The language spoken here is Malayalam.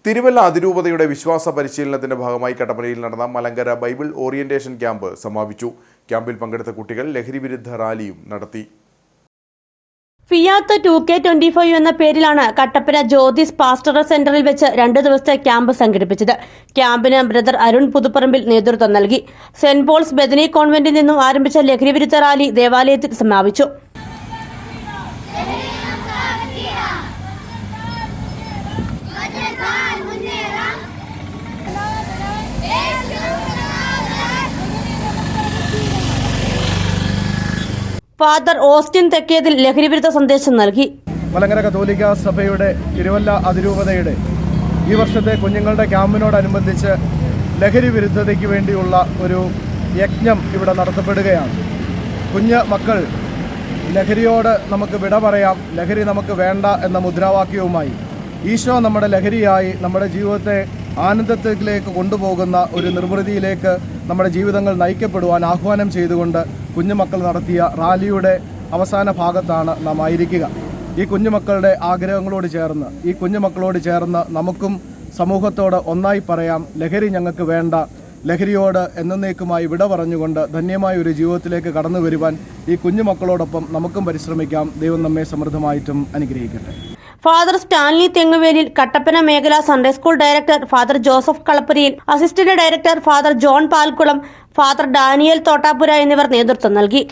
തിരുവല്ല അതിരൂപതയുടെ വിശ്വാസ പരിശീലനത്തിന്റെ ഭാഗമായി കട്ടപ്പനയിൽ നടന്ന മലങ്കര ബൈബിൾ ഓറിയന്റേഷൻ ക്യാമ്പ് സമാപിച്ചു. ക്യാമ്പിൽ പങ്കെടുത്ത കുട്ടികൾ ലഹരിവിരുദ്ധ റാലിയും നടത്തി. ഫിയാത്ത് 2K25 എന്ന പേരിലാണ് കട്ടപ്പന ജ്യോതിസ് പാസ്റ്ററൽ സെന്ററിൽ വെച്ച് 2 ദിവസത്തെ ക്യാമ്പ് സംഘടിപ്പിച്ചത്. ക്യാമ്പിന് ബ്രദർ അരുൺ പുതുപ്പറമ്പിൽ നേതൃത്വം നൽകി. സെന്റ് പോൾസ് ബെഥനി കോൺവെന്റിൽ നിന്നും ആരംഭിച്ച ലഹരിവിരുദ്ധ റാലി ദേവാലയത്തിൽ സമാപിച്ചു. ഫാദർ ഓസ്റ്റിൻ തെക്കേതിൽ ലഹരിവിരുദ്ധ സന്ദേശം നൽകി. മലങ്കര കത്തോലിക്ക സഭയുടെ തിരുവല്ല അതിരൂപതയുടെ ഈ വർഷത്തെ കുഞ്ഞുങ്ങളുടെ ക്യാമ്പിനോടനുബന്ധിച്ച് ലഹരി വിരുദ്ധതയ്ക്ക് വേണ്ടിയുള്ള ഒരു യജ്ഞം ഇവിടെ നടത്തപ്പെടുകയാണ്. കുഞ്ഞ് മക്കൾ ലഹരിയോട് നമുക്ക് വിട പറയാം, ലഹരി നമുക്ക് വേണ്ട എന്ന മുദ്രാവാക്യവുമായി ഈശോ നമ്മുടെ ലഹരിയായി നമ്മുടെ ജീവിതത്തെ ആനന്ദത്തിലേക്ക് കൊണ്ടുപോകുന്ന ഒരു നിർവൃതിയിലേക്ക് നമ്മുടെ ജീവിതങ്ങൾ നയിക്കപ്പെടുവാൻ ആഹ്വാനം ചെയ്തുകൊണ്ട് കുഞ്ഞുമക്കൾ നടത്തിയ റാലിയുടെ അവസാന ഭാഗത്താണ് നാം ആയിരിക്കുക. ഈ കുഞ്ഞുമക്കളുടെ ആഗ്രഹങ്ങളോട് ചേർന്ന്, ഈ കുഞ്ഞുമക്കളോട് ചേർന്ന് നമുക്കും സമൂഹത്തോട് ഒന്നായി പറയാം, ലഹരി ഞങ്ങൾക്ക് വേണ്ട, ലഹരിയോട് എന്നേക്കുമായി വിട പറഞ്ഞുകൊണ്ട് ധന്യമായ ഒരു ജീവിതത്തിലേക്ക് കടന്നു വരുവാൻ ഈ കുഞ്ഞുമക്കളോടൊപ്പം നമുക്കും പരിശ്രമിക്കാം. ദൈവം നമ്മെ സമൃദ്ധമായിട്ടും അനുഗ്രഹിക്കട്ടെ. ഫാദർ സ്റ്റാൻലി തെങ്ങുവേലിൽ, കട്ടപ്പന മേഖലാ Sunday school director father Joseph Kalappurayil, assistant director father John Palkulam, father Daniel Thottapura എന്നിവർ നേതൃത്വം നൽകി.